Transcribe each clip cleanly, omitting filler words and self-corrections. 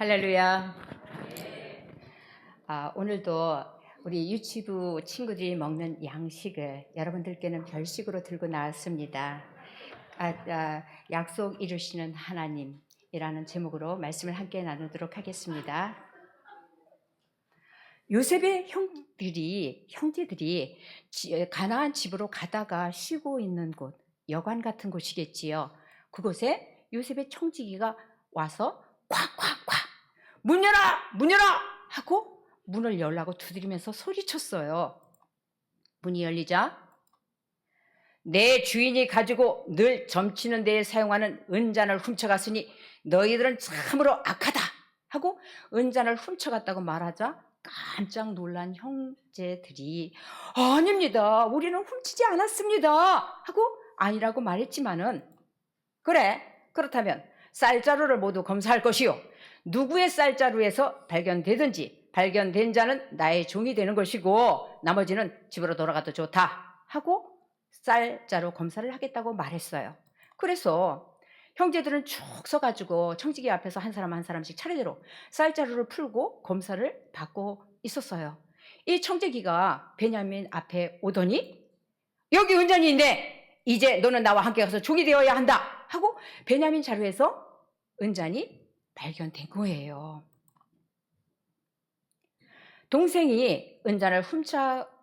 할렐루야. 오늘도 우리 유치부 친구들이 먹는 양식을 여러분들께는 별식으로 들고 나왔습니다. 약속 이루시는 하나님이라는 제목으로 말씀을 함께 나누도록 하겠습니다. 요셉의 형제들이 가나안 집으로 가다가 쉬고 있는 곳, 여관 같은 곳이겠지요. 그곳에 요셉의 청지기가 와서 콱콱콱 문 열어! 문 열어! 하고 문을 열라고 두드리면서 소리쳤어요. 문이 열리자 내 주인이 가지고 늘 점치는 데에 사용하는 은잔을 훔쳐갔으니 너희들은 참으로 악하다 하고 은잔을 훔쳐갔다고 말하자 깜짝 놀란 형제들이 아닙니다. 우리는 훔치지 않았습니다 하고 아니라고 말했지만은 그래 그렇다면 쌀자루를 모두 검사할 것이요 누구의 쌀자루에서 발견되든지 발견된 자는 나의 종이 되는 것이고 나머지는 집으로 돌아가도 좋다 하고 쌀자루 검사를 하겠다고 말했어요. 그래서 형제들은 쭉 서가지고 청지기 앞에서 한 사람 한 사람씩 차례대로 쌀자루를 풀고 검사를 받고 있었어요. 이 청지기가 베냐민 앞에 오더니 여기 은잔이 있네. 이제 너는 나와 함께 가서 종이 되어야 한다 하고 베냐민 자루에서 은잔이 발견된 거예요. 동생이 은잔을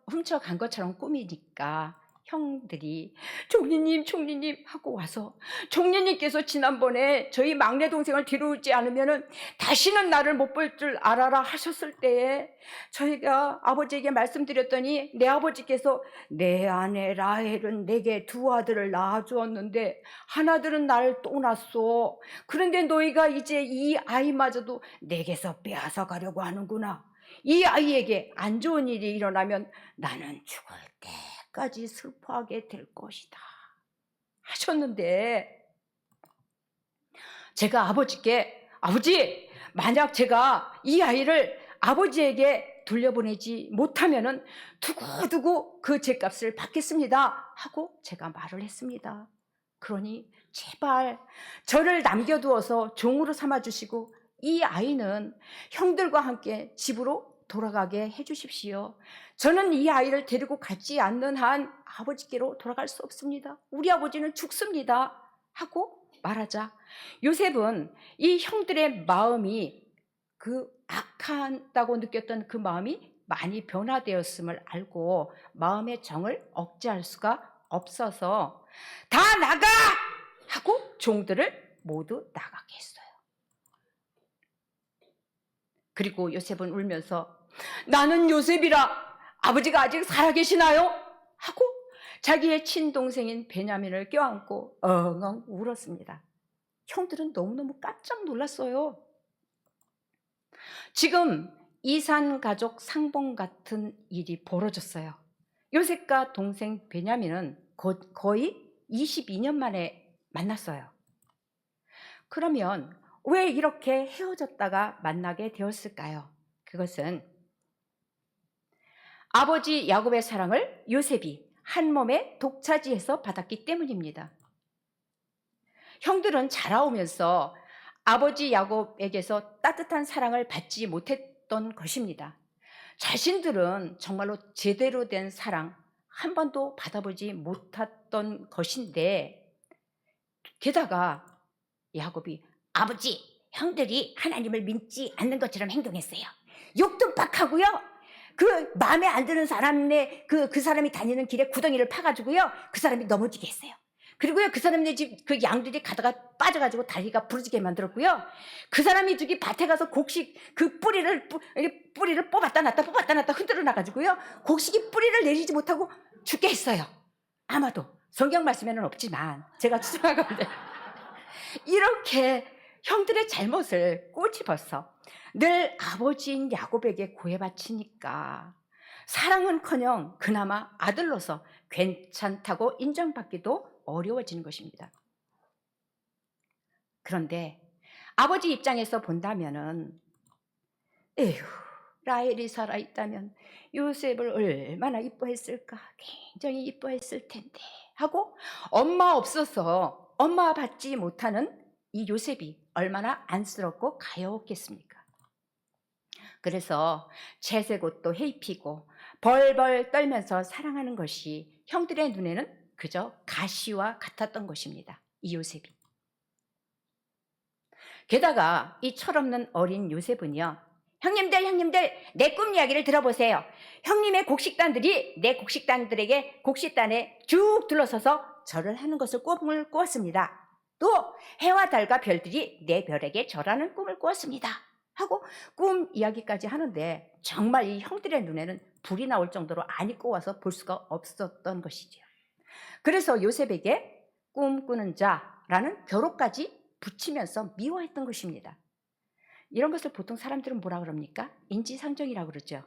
훔쳐간 것처럼 꾸미니까 형들이 총리님 하고 와서 총리님께서 지난번에 저희 막내 동생을 데려오지 않으면 다시는 나를 못 볼 줄 알아라 하셨을 때에 저희가 아버지에게 말씀드렸더니 내 아버지께서 내 아내 라헬은 내게 두 아들을 낳아주었는데 하나들은 나를 떠났소. 그런데 너희가 이제 이 아이마저도 내게서 빼앗아 가려고 하는구나. 이 아이에게 안 좋은 일이 일어나면 나는 죽을 때까지 슬퍼하게 될 것이다 하셨는데 제가 아버지께 아버지 만약 제가 이 아이를 아버지에게 돌려보내지 못하면은 두고두고 그 죗값을 받겠습니다 하고 제가 말을 했습니다. 그러니 제발 저를 남겨두어서 종으로 삼아주시고 이 아이는 형들과 함께 집으로 돌아가게 해주십시오. 저는 이 아이를 데리고 가지 않는 한 아버지께로 돌아갈 수 없습니다. 우리 아버지는 죽습니다 하고 말하자 요셉은 이 형들의 마음이 그 악하다고 느꼈던 그 마음이 많이 변화되었음을 알고 마음의 정을 억제할 수가 없어서 다 나가! 하고 종들을 모두 나가게 했어요. 그리고 요셉은 울면서 나는 요셉이라 아버지가 아직 살아계시나요? 하고 자기의 친동생인 베냐민을 껴안고 엉엉 울었습니다. 형들은 너무너무 깜짝 놀랐어요. 지금 이산 가족 상봉 같은 일이 벌어졌어요. 요셉과 동생 베냐민은 거의 22년 만에 만났어요. 그러면 왜 이렇게 헤어졌다가 만나게 되었을까요? 그것은 아버지 야곱의 사랑을 요셉이 한 몸에 독차지해서 받았기 때문입니다. 형들은 자라오면서 아버지 야곱에게서 따뜻한 사랑을 받지 못했던 것입니다. 자신들은 정말로 제대로 된 사랑 한 번도 받아보지 못했던 것인데 게다가 야곱이 아버지, 형들이 하나님을 믿지 않는 것처럼 행동했어요. 욕도 빡 하고요. 그 마음에 안 드는 사람네 그 사람이 다니는 길에 구덩이를 파가지고요. 그 사람이 넘어지게 했어요. 그리고요 그 사람네 집 그 양들이 가다가 빠져가지고 다리가 부러지게 만들었고요. 그 사람이 저기 밭에 가서 곡식 그 뿌리를 뽑았다 놨다 흔들어 놔가지고요. 곡식이 뿌리를 내리지 못하고 죽게 했어요. 아마도 성경 말씀에는 없지만 제가 추정하건대 이렇게 형들의 잘못을 꼬집어서 늘 아버지인 야곱에게 고해바치니까 사랑은커녕 그나마 아들로서 괜찮다고 인정받기도 어려워지는 것입니다. 그런데 아버지 입장에서 본다면은 에휴 라헬이 살아있다면 요셉을 얼마나 이뻐했을까 굉장히 이뻐했을 텐데 하고 엄마 없어서 엄마 받지 못하는 이 요셉이 얼마나 안쓰럽고 가여웠겠습니까? 그래서 채색 옷도 헤입히고 벌벌 떨면서 사랑하는 것이 형들의 눈에는 그저 가시와 같았던 것입니다. 이 요셉이. 게다가 이 철없는 어린 요셉은요, 형님들 내 꿈 이야기를 들어보세요. 형님의 곡식단들이 내 곡식단들에게 곡식단에 쭉 둘러서서 절을 하는 것을 꿈을 꾸었습니다. 또 해와 달과 별들이 내 별에게 절하는 꿈을 꾸었습니다 하고 꿈 이야기까지 하는데, 정말 이 형들의 눈에는 불이 나올 정도로 안이 꼬와서 볼 수가 없었던 것이지요. 그래서 요셉에게 꿈꾸는 자라는 벼로까지 붙이면서 미워했던 것입니다. 이런 것을 보통 사람들은 뭐라 그럽니까? 인지상정이라고 그러죠.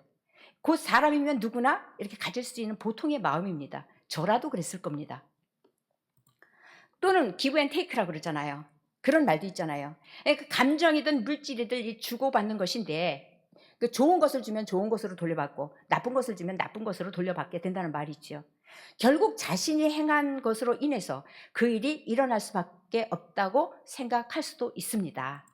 곧 사람이면 누구나 이렇게 가질 수 있는 보통의 마음입니다. 저라도 그랬을 겁니다. 또는 기브 앤 테이크라고 그러잖아요. 그런 말도 있잖아요. 그 감정이든 물질이든 주고받는 것인데, 그 좋은 것을 주면 좋은 것으로 돌려받고 나쁜 것을 주면 나쁜 것으로 돌려받게 된다는 말이 있죠. 결국 자신이 행한 것으로 인해서 그 일이 일어날 수밖에 없다고 생각할 수도 있습니다.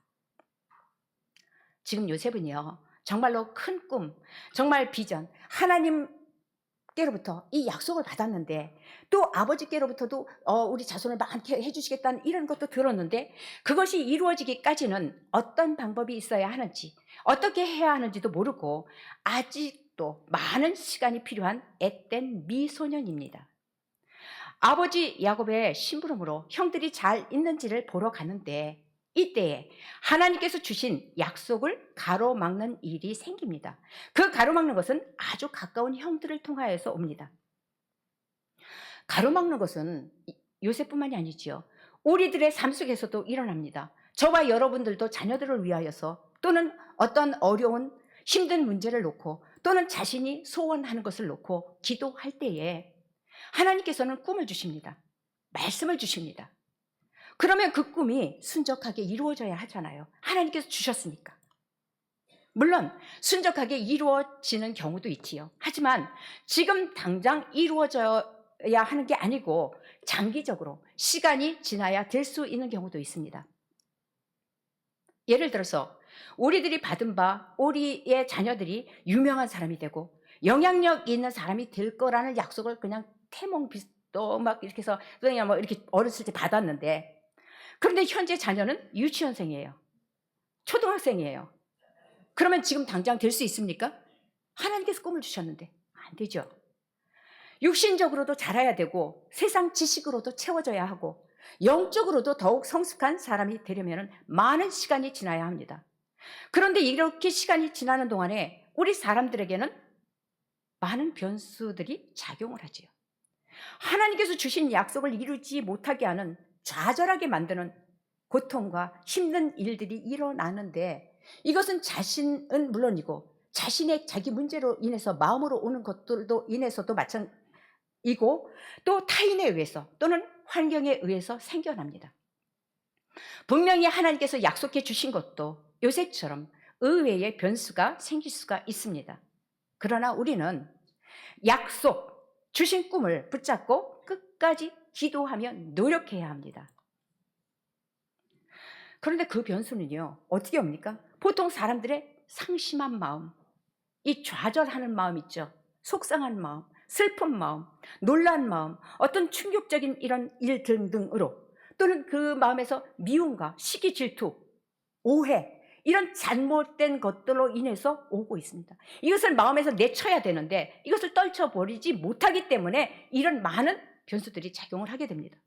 지금 요셉은요, 정말로 큰 꿈, 정말 비전, 하나님께로부터 이 약속을 받았는데, 또 아버지께로부터도 우리 자손을 많게 해주시겠다는 이런 것도 들었는데, 그것이 이루어지기까지는 어떤 방법이 있어야 하는지, 어떻게 해야 하는지도 모르고 아직도 많은 시간이 필요한 앳된 미소년입니다. 아버지 야곱의 심부름으로 형들이 잘 있는지를 보러 가는데, 이때에 하나님께서 주신 약속을 가로막는 일이 생깁니다. 그 가로막는 것은 아주 가까운 형들을 통하여서 옵니다. 가로막는 것은 요셉뿐만이 아니지요. 우리들의 삶 속에서도 일어납니다. 저와 여러분들도 자녀들을 위하여서, 또는 어떤 어려운 힘든 문제를 놓고, 또는 자신이 소원하는 것을 놓고 기도할 때에 하나님께서는 꿈을 주십니다. 말씀을 주십니다. 그러면 그 꿈이 순적하게 이루어져야 하잖아요. 하나님께서 주셨으니까. 물론 순적하게 이루어지는 경우도 있지요. 하지만 지금 당장 이루어져야 하는 게 아니고 장기적으로 시간이 지나야 될 수 있는 경우도 있습니다. 예를 들어서 우리들이 받은 바 우리의 자녀들이 유명한 사람이 되고 영향력 있는 사람이 될 거라는 약속을 그냥 태몽비슷도 막 이렇게 해서 그냥 뭐 이렇게 어렸을 때 받았는데, 그런데 현재 자녀는 유치원생이에요. 초등학생이에요. 그러면 지금 당장 될 수 있습니까? 하나님께서 꿈을 주셨는데 안 되죠. 육신적으로도 자라야 되고 세상 지식으로도 채워져야 하고 영적으로도 더욱 성숙한 사람이 되려면 많은 시간이 지나야 합니다. 그런데 이렇게 시간이 지나는 동안에 우리 사람들에게는 많은 변수들이 작용을 하지요. 하나님께서 주신 약속을 이루지 못하게 하는, 좌절하게 만드는 고통과 힘든 일들이 일어나는데, 이것은 자신은 물론이고 자신의 자기 문제로 인해서 마음으로 오는 것들도 인해서도 마찬가지이고, 또 타인에 의해서 또는 환경에 의해서 생겨납니다. 분명히 하나님께서 약속해 주신 것도 요셉처럼 의외의 변수가 생길 수가 있습니다. 그러나 우리는 약속, 주신 꿈을 붙잡고 끝까지 기도하며 노력해야 합니다. 그런데 그 변수는요, 어떻게 옵니까? 보통 사람들의 상심한 마음, 이 좌절하는 마음 있죠. 속상한 마음, 슬픈 마음, 놀란 마음, 어떤 충격적인 이런 일 등등으로, 또는 그 마음에서 미움과 시기, 질투, 오해, 이런 잘못된 것들로 인해서 오고 있습니다. 이것을 마음에서 내쳐야 되는데 이것을 떨쳐버리지 못하기 때문에 이런 많은 변수들이 작용을 하게 됩니다.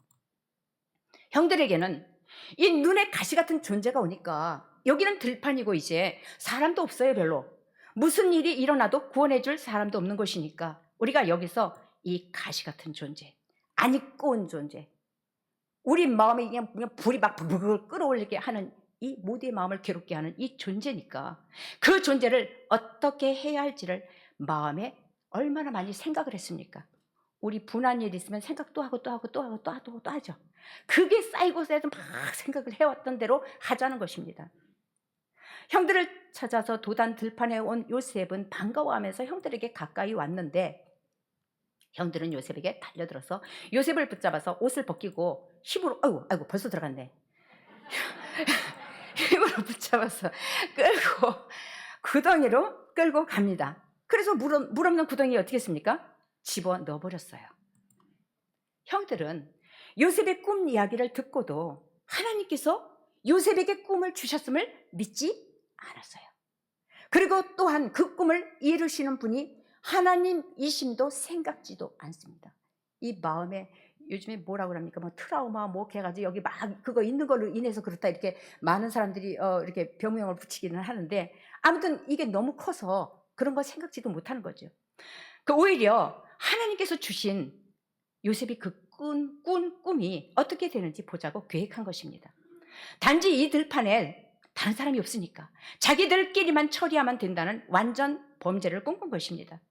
형들에게는 이 눈에 가시 같은 존재가 오니까 여기는 들판이고 이제 사람도 없어요. 별로. 무슨 일이 일어나도 구원해 줄 사람도 없는 것이니까 우리가 여기서 이 가시 같은 존재, 안 입고 온 존재, 우리 마음에 그냥 불이 막 부글부글 끓어올리게 하는 이 모두의 마음을 괴롭게 하는 이 존재니까 그 존재를 어떻게 해야 할지를 마음에 얼마나 많이 생각을 했습니까? 우리 분한 일 있으면 생각도 하고 또 하고 또 하고 또 하고 또 하죠. 그게 쌓이고 쌓여서 막 생각을 해왔던 대로 하자는 것입니다. 형들을 찾아서 도단 들판에 온 요셉은 반가워하면서 형들에게 가까이 왔는데, 형들은 요셉에게 달려들어서 요셉을 붙잡아서 옷을 벗기고 힘으로, 아이고 벌써 들어갔네. 힘으로 붙잡아서 끌고 구덩이로 끌고 갑니다. 그래서 물 없는 구덩이에 어떻게 했습니까? 집어 넣어버렸어요. 형들은 요셉의 꿈 이야기를 듣고도 하나님께서 요셉에게 꿈을 주셨음을 믿지 않았어요. 그리고 또한 그 꿈을 이루시는 분이 하나님이심도 생각지도 않습니다. 이 마음에 요즘에 뭐라고 합니까? 뭐 트라우마 뭐 해가지고 여기 막 그거 있는 걸로 인해서 그렇다 이렇게 많은 사람들이 이렇게 병명을 붙이기는 하는데, 아무튼 이게 너무 커서 그런 거 생각지도 못하는 거죠. 오히려 하나님께서 주신 요셉이 그 꿈이 어떻게 되는지 보자고 계획한 것입니다. 단지 이 들판에 다른 사람이 없으니까 자기들끼리만 처리하면 된다는 완전 범죄를 꿈꾼 것입니다.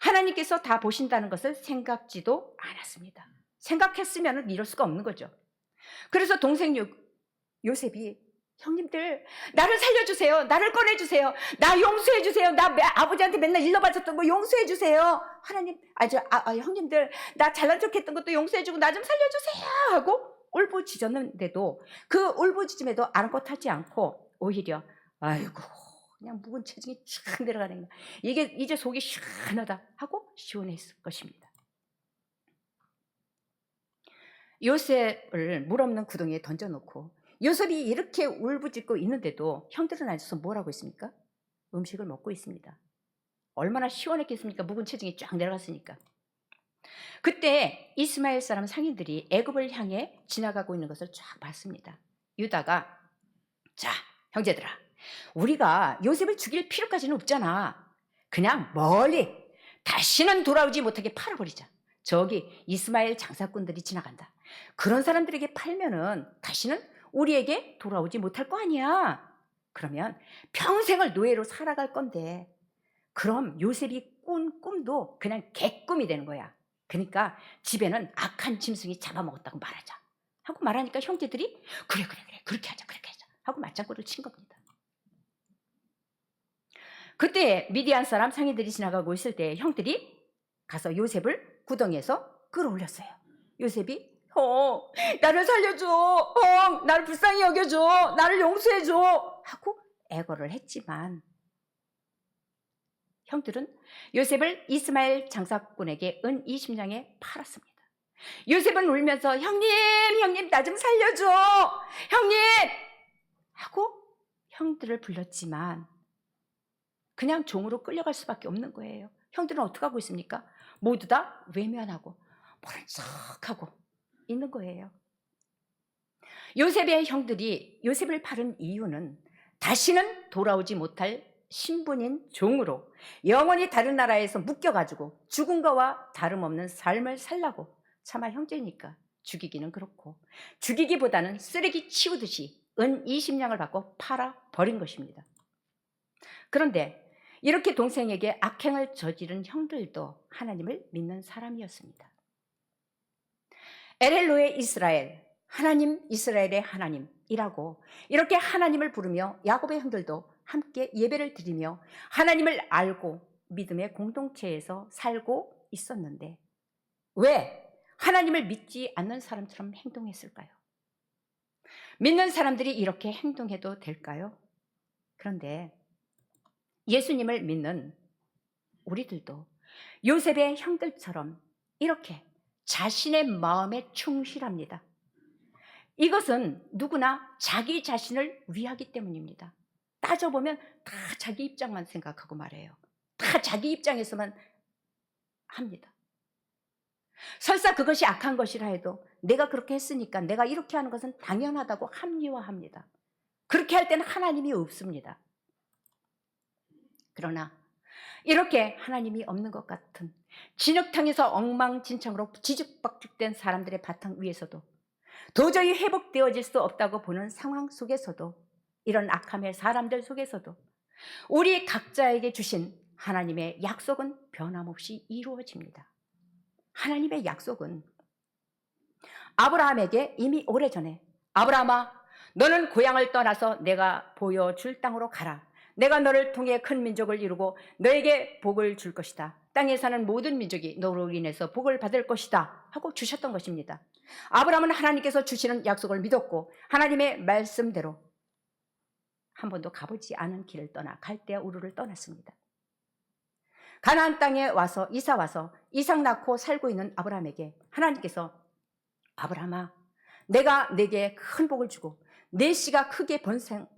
하나님께서 다 보신다는 것을 생각지도 않았습니다. 생각했으면 이럴 수가 없는 거죠. 그래서 동생 요셉이 형님들 나를 살려주세요. 나를 꺼내주세요. 나 용서해주세요. 나 아버지한테 맨날 일러바쳤던 거 용서해주세요. 하나님, 형님들 나 잘난 척했던 것도 용서해주고 나 좀 살려주세요 하고 울부짖었는데도 그 울부짖음에도 아랑곳하지 않고 오히려 아이고 그냥 묵은 체중이 쫙 내려가는 거야. 이게 이제 속이 시원하다 하고 시원했을 것입니다. 요셉을 물 없는 구덩이에 던져놓고 요셉이 이렇게 울부짖고 있는데도 형들은 앉아서 뭐라고 있습니까? 음식을 먹고 있습니다. 얼마나 시원했겠습니까? 묵은 체중이 쫙 내려갔으니까. 그때 이스마엘 사람 상인들이 애굽을 향해 지나가고 있는 것을 쫙 봤습니다. 유다가 자 형제들아, 우리가 요셉을 죽일 필요까지는 없잖아. 그냥 멀리 다시는 돌아오지 못하게 팔아버리자. 저기 이스마엘 장사꾼들이 지나간다. 그런 사람들에게 팔면은 다시는 우리에게 돌아오지 못할 거 아니야. 그러면 평생을 노예로 살아갈 건데 그럼 요셉이 꾼 꿈도 그냥 개꿈이 되는 거야. 그러니까 집에는 악한 짐승이 잡아먹었다고 말하자 하고 말하니까 형제들이 그래 그렇게 하자 하고 맞장구를 친 겁니다. 그때 미디안 사람 상인들이 지나가고 있을 때 형들이 가서 요셉을 구덩이에서 끌어올렸어요. 요셉이 나를 살려줘, 나를 불쌍히 여겨줘, 나를 용서해줘 하고 애걸을 했지만 형들은 요셉을 이스마엘 장사꾼에게 은 20냥에 팔았습니다. 요셉은 울면서 형님 나 좀 살려줘, 형님 하고 형들을 불렀지만 그냥 종으로 끌려갈 수밖에 없는 거예요. 형들은 어떻게 하고 있습니까? 모두 다 외면하고 모른 척하고 있는 거예요. 요셉의 형들이 요셉을 팔은 이유는 다시는 돌아오지 못할 신분인 종으로 영원히 다른 나라에서 묶여가지고 죽은 거와 다름없는 삶을 살라고. 차마 형제니까 죽이기는 그렇고 죽이기보다는 쓰레기 치우듯이 은 20냥을 받고 팔아버린 것입니다. 그런데 이렇게 동생에게 악행을 저지른 형들도 하나님을 믿는 사람이었습니다. 엘엘로의 이스라엘, 하나님 이스라엘의 하나님이라고 이렇게 하나님을 부르며 야곱의 형들도 함께 예배를 드리며 하나님을 알고 믿음의 공동체에서 살고 있었는데 왜 하나님을 믿지 않는 사람처럼 행동했을까요? 믿는 사람들이 이렇게 행동해도 될까요? 그런데 예수님을 믿는 우리들도 요셉의 형들처럼 이렇게 자신의 마음에 충실합니다. 이것은 누구나 자기 자신을 위하기 때문입니다. 따져보면 다 자기 입장만 생각하고 말해요. 다 자기 입장에서만 합니다. 설사 그것이 악한 것이라 해도 내가 그렇게 했으니까 내가 이렇게 하는 것은 당연하다고 합리화합니다. 그렇게 할 때는 하나님이 없습니다. 그러나 이렇게 하나님이 없는 것 같은 진흙탕에서 엉망진창으로 지죽박죽된 사람들의 바탕 위에서도 도저히 회복되어질 수 없다고 보는 상황 속에서도 이런 악함의 사람들 속에서도 우리 각자에게 주신 하나님의 약속은 변함없이 이루어집니다. 하나님의 약속은 아브라함에게 이미 오래전에 아브라함아 너는 고향을 떠나서 내가 보여줄 땅으로 가라. 내가 너를 통해 큰 민족을 이루고 너에게 복을 줄 것이다. 땅에 사는 모든 민족이 너로 인해서 복을 받을 것이다 하고 주셨던 것입니다. 아브라함은 하나님께서 주시는 약속을 믿었고 하나님의 말씀대로 한 번도 가보지 않은 길을 떠나 갈대아 우르를 떠났습니다. 가나안 땅에 와서 이사 와서 이삭 낳고 살고 있는 아브라함에게 하나님께서 아브라함아, 내가 내게 큰 복을 주고 내 씨가 크게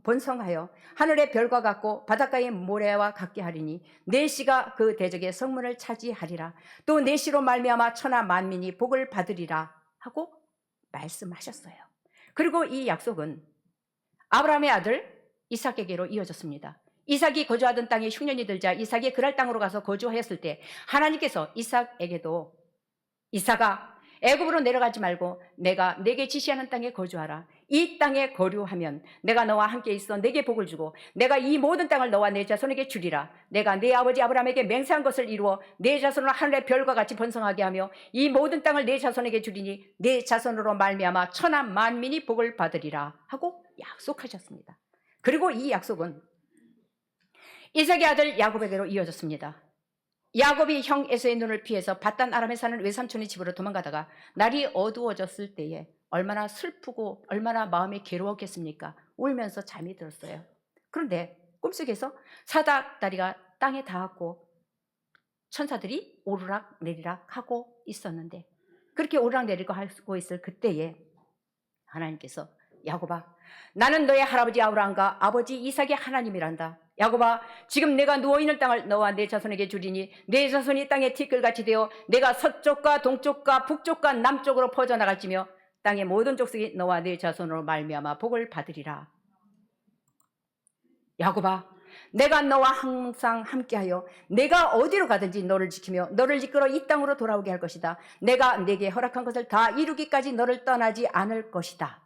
번성하여 하늘의 별과 같고 바닷가의 모래와 같게 하리니 내 씨가 그 대적의 성문을 차지하리라. 또 내 씨로 말미암아 천하 만민이 복을 받으리라 하고 말씀하셨어요. 그리고 이 약속은 아브라함의 아들 이삭에게로 이어졌습니다. 이삭이 거주하던 땅에 흉년이 들자 이삭이 그랄 땅으로 가서 거주하였을 때 하나님께서 이삭에게도 이삭아, 애굽으로 내려가지 말고 내가 내게 지시하는 땅에 거주하라. 이 땅에 거류하면 내가 너와 함께 있어 내게 복을 주고 내가 이 모든 땅을 너와 내 자손에게 주리라. 내가 내 아버지 아브라함에게 맹세한 것을 이루어 내 자손을 하늘의 별과 같이 번성하게 하며 이 모든 땅을 내 자손에게 주리니 내 자손으로 말미암아 천하 만민이 복을 받으리라 하고 약속하셨습니다. 그리고 이 약속은 이삭의 아들 야곱에게로 이어졌습니다. 야곱이 형 에서의 눈을 피해서 밧단 아람에 사는 외삼촌의 집으로 도망가다가 날이 어두워졌을 때에 얼마나 슬프고 얼마나 마음이 괴로웠겠습니까? 울면서 잠이 들었어요. 그런데 꿈속에서 사닥다리가 땅에 닿았고 천사들이 오르락 내리락 하고 있었는데 그렇게 오르락 내리락 하고 있을 그때에 하나님께서 야곱아, 나는 너의 할아버지 아브라함과 아버지 이삭의 하나님이란다. 야곱아, 지금 내가 누워있는 땅을 너와 내 자손에게 주리니 내 자손이 땅의 티끌같이 되어 내가 서쪽과 동쪽과 북쪽과 남쪽으로 퍼져나갈지며 땅의 모든 족속이 너와 내 자손으로 말미암아 복을 받으리라. 야곱아, 내가 너와 항상 함께하여 내가 어디로 가든지 너를 지키며 너를 이끌어 이 땅으로 돌아오게 할 것이다. 내가 내게 허락한 것을 다 이루기까지 너를 떠나지 않을 것이다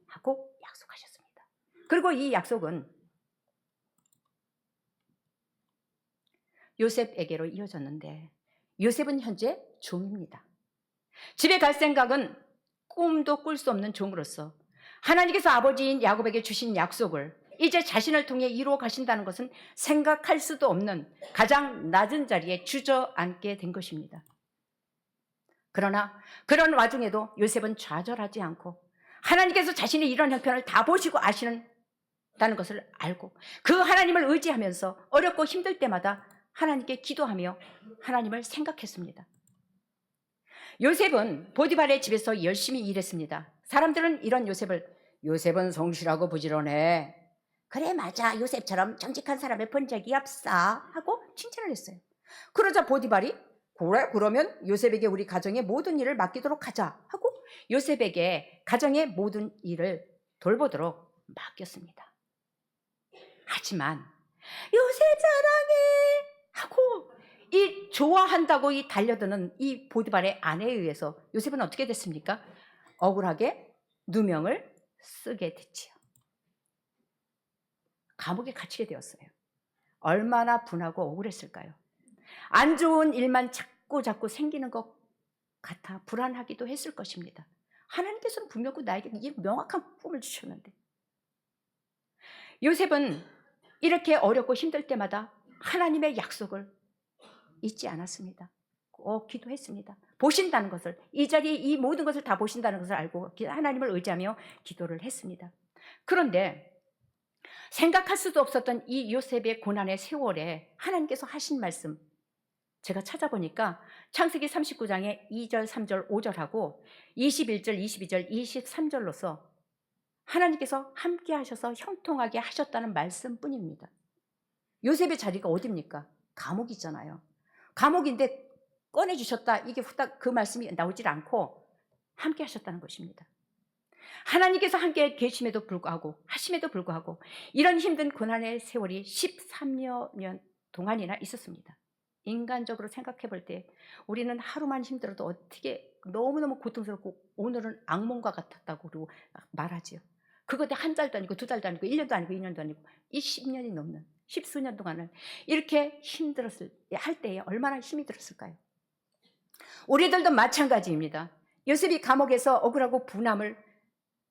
하고 약속하셨습니다. 그리고 이 약속은 요셉에게로 이어졌는데 요셉은 현재 종입니다. 집에 갈 생각은 꿈도 꿀 수 없는 종으로서 하나님께서 아버지인 야곱에게 주신 약속을 이제 자신을 통해 이루어 가신다는 것은 생각할 수도 없는 가장 낮은 자리에 주저앉게 된 것입니다. 그러나 그런 와중에도 요셉은 좌절하지 않고 하나님께서 자신의 이런 형편을 다 보시고 아시는다는 것을 알고 그 하나님을 의지하면서 어렵고 힘들 때마다 하나님께 기도하며 하나님을 생각했습니다. 요셉은 보디발의 집에서 열심히 일했습니다. 사람들은 이런 요셉은 성실하고 부지런해. 그래 맞아, 요셉처럼 정직한 사람을 본 적이 없어 하고 칭찬을 했어요. 그러자 보디발이 그래 그러면 요셉에게 우리 가정의 모든 일을 맡기도록 하자 하고 요셉에게 가정의 모든 일을 돌보도록 맡겼습니다. 하지만 요셉 사랑해 하고 이 좋아한다고 이 달려드는 이 보디발의 아내에 의해서 요셉은 어떻게 됐습니까? 억울하게 누명을 쓰게 됐지요. 감옥에 갇히게 되었어요. 얼마나 분하고 억울했을까요? 안 좋은 일만 자꾸 생기는 것 같아 불안하기도 했을 것입니다. 하나님께서는 분명히 나에게 이 명확한 꿈을 주셨는데 요셉은 이렇게 어렵고 힘들 때마다 하나님의 약속을 잊지 않았습니다. 꼭 기도했습니다. 보신다는 것을, 이 자리에 이 모든 것을 다 보신다는 것을 알고 하나님을 의지하며 기도를 했습니다. 그런데 생각할 수도 없었던 이 요셉의 고난의 세월에 하나님께서 하신 말씀, 제가 찾아보니까 창세기 39장에 2절, 3절, 5절하고 21절, 22절, 23절로서 하나님께서 함께 하셔서 형통하게 하셨다는 말씀뿐입니다. 요셉의 자리가 어디입니까? 감옥이잖아요. 감옥인데 꺼내주셨다, 이게 후딱 그 말씀이 나오질 않고 함께 하셨다는 것입니다. 하나님께서 함께 계심에도 불구하고 하심에도 불구하고 이런 힘든 고난의 세월이 13여 년 동안이나 있었습니다. 인간적으로 생각해 볼 때 우리는 하루만 힘들어도 어떻게 너무너무 고통스럽고 오늘은 악몽과 같았다고 그러고 말하지요. 그것도 한 달도 아니고 두 달도 아니고 1년도 아니고 2년도 아니고 이 10년이 넘는 10수년 동안을 이렇게 할 때에 얼마나 힘이 들었을까요? 우리들도 마찬가지입니다. 요셉이 감옥에서 억울하고 분함을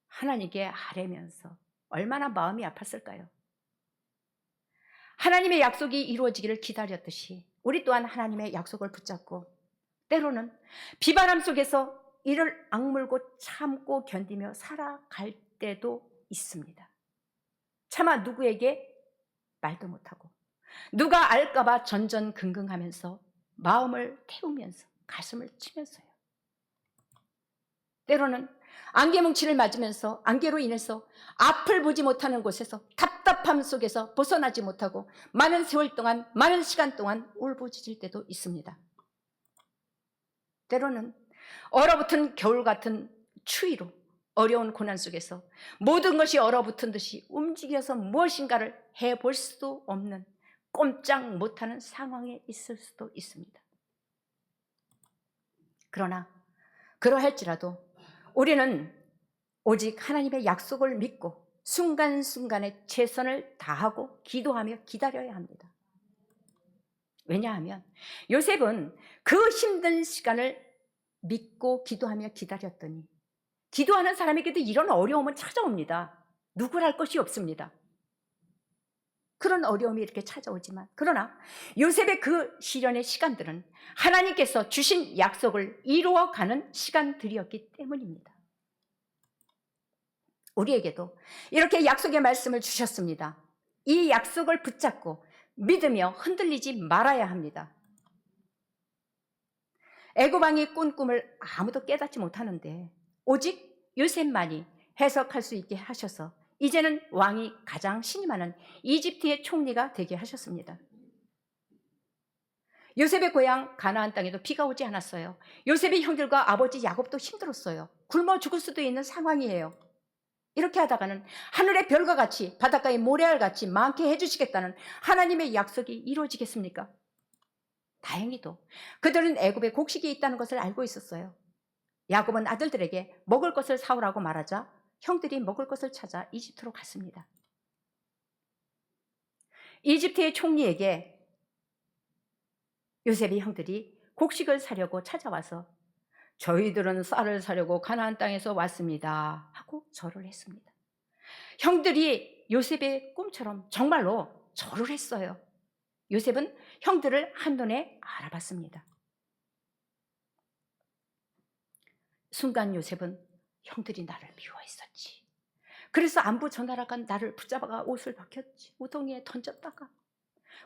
하나님께 아뢰면서 얼마나 마음이 아팠을까요? 하나님의 약속이 이루어지기를 기다렸듯이 우리 또한 하나님의 약속을 붙잡고 때로는 비바람 속에서 이를 악물고 참고 견디며 살아갈 때도 있습니다. 차마 누구에게 말도 못하고 누가 알까봐 전전긍긍하면서 마음을 태우면서 가슴을 치면서요. 때로는 안개뭉치를 맞으면서 안개로 인해서 앞을 보지 못하는 곳에서 답답함 속에서 벗어나지 못하고 많은 세월 동안, 많은 시간 동안 울부짖을 때도 있습니다. 때로는 얼어붙은 겨울 같은 추위로 어려운 고난 속에서 모든 것이 얼어붙은 듯이 움직여서 무엇인가를 해볼 수도 없는 꼼짝 못하는 상황에 있을 수도 있습니다. 그러나 그러할지라도 우리는 오직 하나님의 약속을 믿고 순간순간에 최선을 다하고 기도하며 기다려야 합니다. 왜냐하면 요셉은 그 힘든 시간을 믿고 기도하며 기다렸더니 기도하는 사람에게도 이런 어려움은 찾아옵니다. 누구랄 것이 없습니다. 그런 어려움이 이렇게 찾아오지만 그러나 요셉의 그 시련의 시간들은 하나님께서 주신 약속을 이루어가는 시간들이었기 때문입니다. 우리에게도 이렇게 약속의 말씀을 주셨습니다. 이 약속을 붙잡고 믿으며 흔들리지 말아야 합니다. 애굽 왕이 꾼 꿈을 아무도 깨닫지 못하는데 오직 요셉만이 해석할 수 있게 하셔서 이제는 왕이 가장 신임하는 이집트의 총리가 되게 하셨습니다. 요셉의 고향 가나안 땅에도 비가 오지 않았어요. 요셉의 형들과 아버지 야곱도 힘들었어요. 굶어 죽을 수도 있는 상황이에요. 이렇게 하다가는 하늘의 별과 같이 바닷가의 모래알같이 많게 해주시겠다는 하나님의 약속이 이루어지겠습니까? 다행히도 그들은 애굽에 곡식이 있다는 것을 알고 있었어요. 야곱은 아들들에게 먹을 것을 사오라고 말하자 형들이 먹을 것을 찾아 이집트로 갔습니다. 이집트의 총리에게 요셉의 형들이 곡식을 사려고 찾아와서 저희들은 쌀을 사려고 가나안 땅에서 왔습니다 하고 절을 했습니다. 형들이 요셉의 꿈처럼 정말로 절을 했어요. 요셉은 형들을 한눈에 알아봤습니다. 순간 요셉은 형들이 나를 미워했었지. 그래서 안부 전하라가 나를 붙잡아가 옷을 벗겼지. 우동이에 던졌다가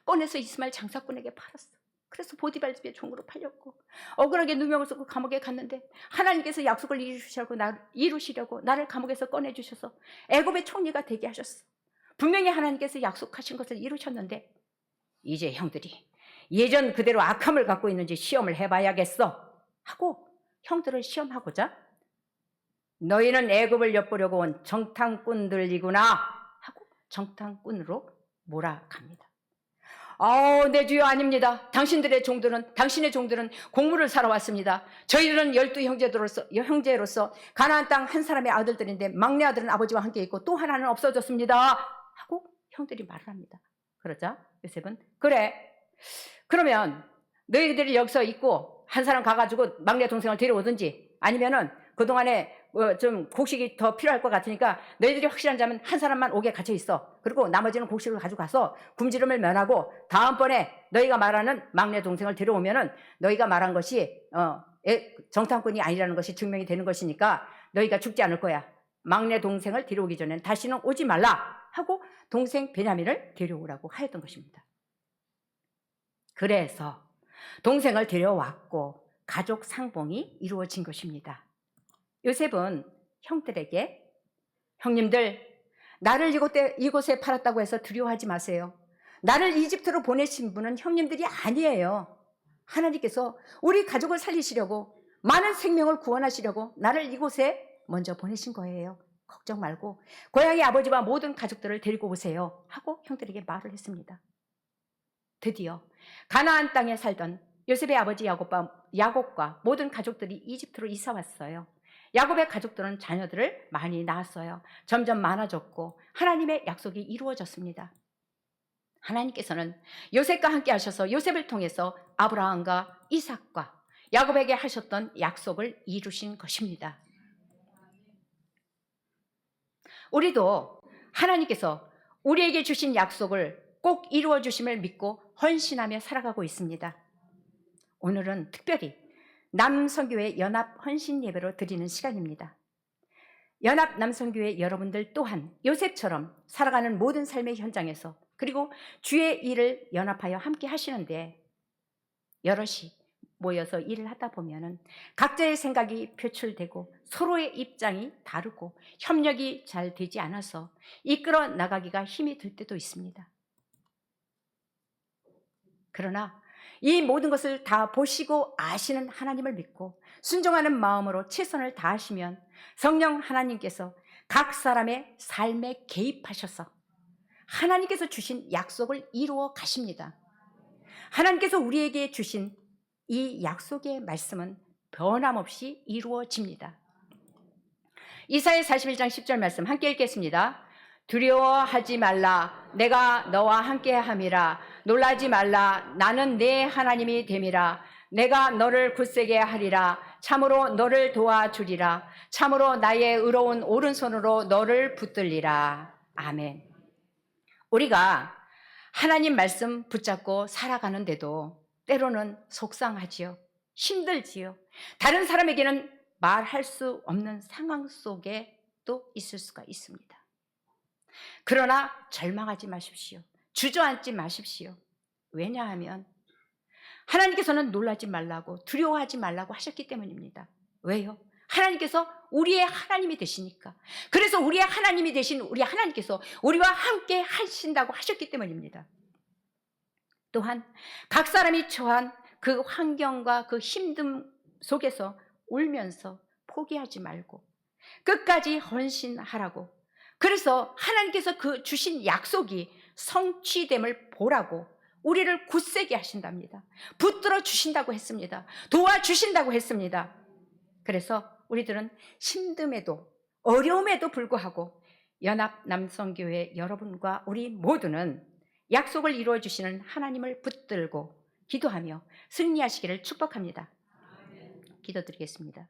꺼내서 이스마엘 장사꾼에게 팔았어. 그래서 보디발 집에 종으로 팔렸고 억울하게 누명을 쓰고 감옥에 갔는데 하나님께서 약속을 이루시려고 나를 감옥에서 꺼내주셔서 애굽의 총리가 되게 하셨어. 분명히 하나님께서 약속하신 것을 이루셨는데 이제 형들이 예전 그대로 악함을 갖고 있는지 시험을 해봐야겠어 하고 형들을 시험하고자 너희는 애굽을 엿보려고 온 정탐꾼들이구나 하고 정탐꾼으로 몰아갑니다. 내 주여 아닙니다. 당신의 종들은 곡물을 사러 왔습니다. 저희들은 12형제로서 가나안 땅 한 사람의 아들들인데 막내 아들은 아버지와 함께 있고 또 하나는 없어졌습니다 하고 형들이 말을 합니다. 그러자 요셉은 그래 그러면 너희들이 여기서 있고 한 사람 가가지고 막내 동생을 데려오든지 아니면은 그동안에 좀 곡식이 더 필요할 것 같으니까 너희들이 확실한 자면 한 사람만 옥에 갇혀 있어. 그리고 나머지는 곡식을 가져가서 굶주림을 면하고 다음번에 너희가 말하는 막내 동생을 데려오면은 너희가 말한 것이 정탐꾼이 아니라는 것이 증명이 되는 것이니까 너희가 죽지 않을 거야. 막내 동생을 데려오기 전에는 다시는 오지 말라 하고 동생 베냐민을 데려오라고 하였던 것입니다. 그래서 동생을 데려왔고 가족 상봉이 이루어진 것입니다. 요셉은 형들에게 형님들 나를 이곳에 팔았다고 해서 두려워하지 마세요. 나를 이집트로 보내신 분은 형님들이 아니에요. 하나님께서 우리 가족을 살리시려고 많은 생명을 구원하시려고 나를 이곳에 먼저 보내신 거예요. 걱정 말고 고향의 아버지와 모든 가족들을 데리고 오세요 하고 형들에게 말을 했습니다. 드디어 가나안 땅에 살던 요셉의 아버지 야곱과 모든 가족들이 이집트로 이사 왔어요. 야곱의 가족들은 자녀들을 많이 낳았어요. 점점 많아졌고 하나님의 약속이 이루어졌습니다. 하나님께서는 요셉과 함께 하셔서 요셉을 통해서 아브라함과 이삭과 야곱에게 하셨던 약속을 이루신 것입니다. 우리도 하나님께서 우리에게 주신 약속을 꼭 이루어 주심을 믿고 헌신하며 살아가고 있습니다. 오늘은 특별히 남성교회 연합 헌신 예배로 드리는 시간입니다. 연합 남성교회 여러분들 또한 요셉처럼 살아가는 모든 삶의 현장에서 그리고 주의 일을 연합하여 함께 하시는데 여럿이 모여서 일을 하다 보면은 각자의 생각이 표출되고 서로의 입장이 다르고 협력이 잘 되지 않아서 이끌어 나가기가 힘이 들 때도 있습니다. 그러나 이 모든 것을 다 보시고 아시는 하나님을 믿고 순종하는 마음으로 최선을 다하시면 성령 하나님께서 각 사람의 삶에 개입하셔서 하나님께서 주신 약속을 이루어 가십니다. 하나님께서 우리에게 주신 이 약속의 말씀은 변함없이 이루어집니다. 이사야 41장 10절 말씀 함께 읽겠습니다. 두려워하지 말라. 내가 너와 함께함이라. 놀라지 말라. 나는 네 하나님이 됨이라. 내가 너를 굳세게 하리라. 참으로 너를 도와주리라. 참으로 나의 의로운 오른손으로 너를 붙들리라. 아멘. 우리가 하나님 말씀 붙잡고 살아가는데도 때로는 속상하지요. 힘들지요. 다른 사람에게는 말할 수 없는 상황 속에 또 있을 수가 있습니다. 그러나 절망하지 마십시오. 주저앉지 마십시오. 왜냐하면 하나님께서는 놀라지 말라고 두려워하지 말라고 하셨기 때문입니다. 왜요? 하나님께서 우리의 하나님이 되시니까. 그래서 우리의 하나님이 되신 우리 하나님께서 우리와 함께 하신다고 하셨기 때문입니다. 또한 각 사람이 처한 그 환경과 그 힘듦 속에서 울면서 포기하지 말고 끝까지 헌신하라고. 그래서 하나님께서 그 주신 약속이 성취됨을 보라고 우리를 굳세게 하신답니다. 붙들어 주신다고 했습니다. 도와주신다고 했습니다. 그래서 우리들은 힘듦에도 어려움에도 불구하고 연합 남성교회 여러분과 우리 모두는 약속을 이루어 주시는 하나님을 붙들고 기도하며 승리하시기를 축복합니다. 기도드리겠습니다.